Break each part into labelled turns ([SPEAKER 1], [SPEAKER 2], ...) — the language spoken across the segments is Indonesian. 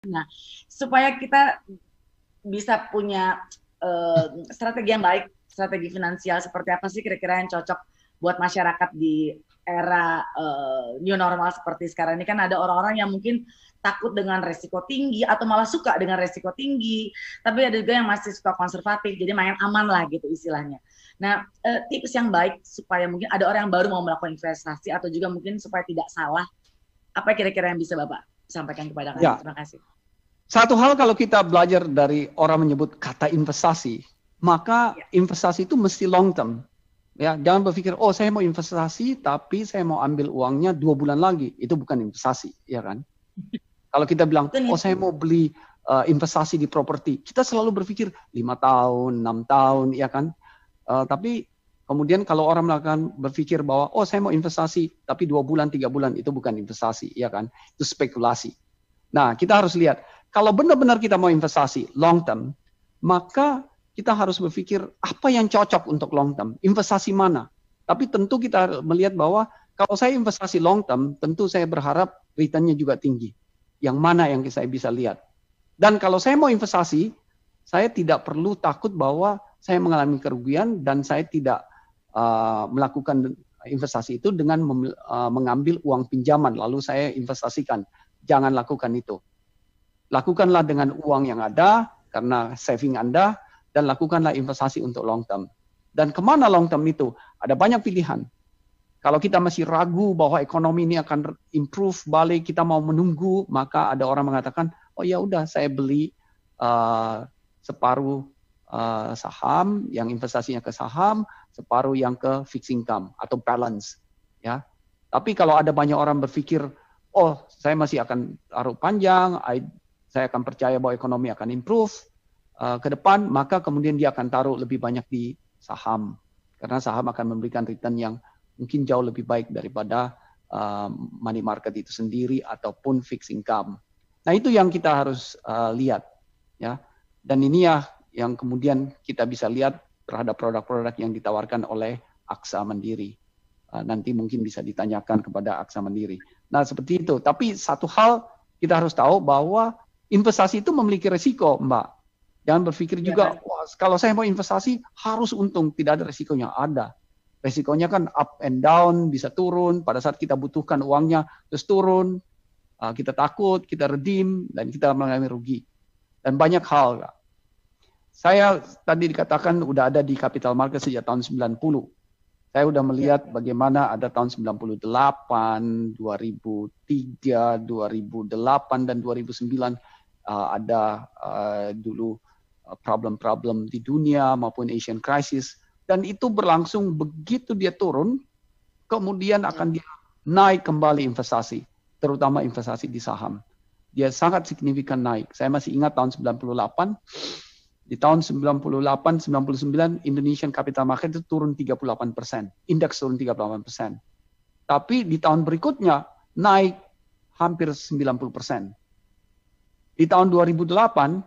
[SPEAKER 1] Nah, supaya kita bisa punya strategi yang baik, strategi finansial seperti apa sih kira-kira yang cocok buat masyarakat di era new normal seperti sekarang ini? Kan ada orang-orang yang mungkin takut dengan resiko tinggi atau malah suka dengan resiko tinggi, tapi ada juga yang masih suka konservatif, jadi main aman lah gitu istilahnya. Nah, tips yang baik supaya mungkin ada orang yang baru mau melakukan investasi atau juga mungkin supaya tidak salah, apa kira-kira yang bisa Bapak sampaikan kepada kami?
[SPEAKER 2] Ya,
[SPEAKER 1] Terima kasih.
[SPEAKER 2] satu hal kalau kita belajar dari orang menyebut kata investasi, maka
[SPEAKER 1] Ya.
[SPEAKER 2] investasi itu mesti long term. Ya, jangan berpikir, oh saya mau investasi, tapi saya mau ambil uangnya 2 bulan lagi. Itu bukan investasi, ya kan? Kalau kita bilang,
[SPEAKER 1] Itu nih.
[SPEAKER 2] oh saya mau beli investasi di properti, kita selalu berpikir 5 tahun, 6 tahun, ya kan? Tapi kemudian kalau orang melakukan berpikir bahwa, oh saya mau investasi, tapi 2 bulan, 3 bulan, itu bukan investasi, ya kan? Itu spekulasi. Nah, kita harus lihat, kalau benar-benar kita mau investasi long term, maka kita harus berpikir apa yang cocok untuk long term, investasi mana. Tapi tentu kita melihat bahwa kalau saya investasi long term, tentu saya berharap return-nya juga tinggi. Yang mana yang saya bisa lihat. Dan kalau saya mau investasi, saya tidak perlu takut bahwa saya mengalami kerugian dan saya tidak melakukan investasi itu dengan mengambil uang pinjaman lalu saya investasikan. Jangan lakukan itu. Lakukanlah dengan uang yang ada karena saving Anda dan lakukanlah investasi untuk long term. Dan kemana long term itu? Ada banyak pilihan. Kalau kita masih ragu bahwa ekonomi ini akan improve balik, kita mau menunggu, maka ada orang mengatakan, oh ya udah saya beli separuh saham, yang investasinya ke saham, separuh yang ke fixed income atau balance. Ya. Tapi kalau ada banyak orang berpikir, oh saya masih akan taruh panjang, saya akan percaya bahwa ekonomi akan improve ke depan, maka kemudian dia akan taruh lebih banyak di saham. Karena saham akan memberikan return yang mungkin jauh lebih baik daripada money market itu sendiri ataupun fixed income. Nah itu yang kita harus lihat. Ya. Dan ini ya yang kemudian kita bisa lihat terhadap produk-produk yang ditawarkan oleh Aksa Mandiri. Nanti mungkin bisa ditanyakan kepada Aksa Mandiri. Nah seperti itu. Tapi satu hal kita harus tahu bahwa investasi itu memiliki resiko, Mbak. Jangan berpikir
[SPEAKER 1] Ya
[SPEAKER 2] juga,
[SPEAKER 1] kan?
[SPEAKER 2] wah, kalau saya mau investasi harus untung. Tidak ada resikonya. Ada. Resikonya kan up and down, bisa turun. Pada saat kita butuhkan uangnya, terus turun. Kita takut, kita redeem, dan kita mengalami rugi. Dan banyak hal. Saya tadi dikatakan udah ada di capital market sejak tahun 90. Saya udah
[SPEAKER 1] Ya.
[SPEAKER 2] melihat bagaimana ada tahun 98, 2003, 2008, dan 2009 ada dulu problem-problem di dunia maupun Asian crisis. Dan itu berlangsung begitu dia turun, kemudian akan dia naik kembali investasi, terutama investasi di saham. Dia sangat signifikan naik. Saya masih ingat tahun 98, di tahun 98, 99, Indonesian Capital Market itu turun 38%. Indeks turun 38%. Tapi di tahun berikutnya naik hampir 90%. Di tahun 2008,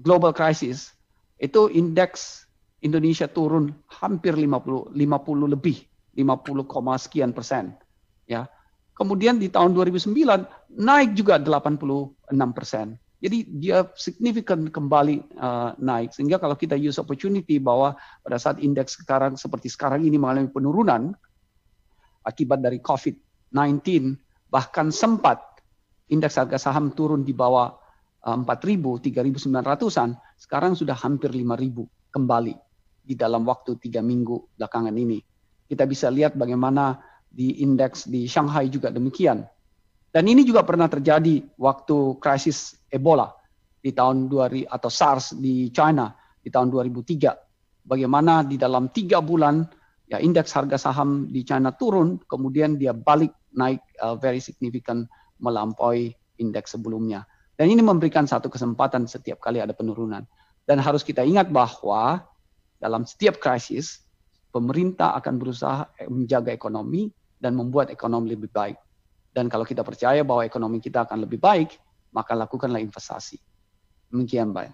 [SPEAKER 2] global crisis, itu indeks Indonesia turun hampir 50 lebih, 50, sekian persen. Ya. Kemudian di tahun 2009 naik juga 86%. Jadi dia signifikan kembali naik. Sehingga kalau kita use opportunity bahwa pada saat indeks sekarang seperti sekarang ini mengalami penurunan akibat dari COVID-19, bahkan sempat indeks harga saham turun di bawah 4.000, 3.900-an, sekarang sudah hampir 5.000 kembali di dalam waktu 3 minggu belakangan ini. Kita bisa lihat bagaimana di indeks di Shanghai juga demikian. Dan ini juga pernah terjadi waktu krisis Ebola di tahun 2000 atau SARS di China di tahun 2003. Bagaimana di dalam 3 bulan ya indeks harga saham di China turun, kemudian dia balik naik very significant melampaui indeks sebelumnya. Dan ini memberikan satu kesempatan setiap kali ada penurunan. Dan harus kita ingat bahwa dalam setiap krisis, pemerintah akan berusaha menjaga ekonomi dan membuat ekonomi lebih baik. Dan kalau kita percaya bahwa ekonomi kita akan lebih baik, maka lakukanlah investasi. Demikian, Mbak.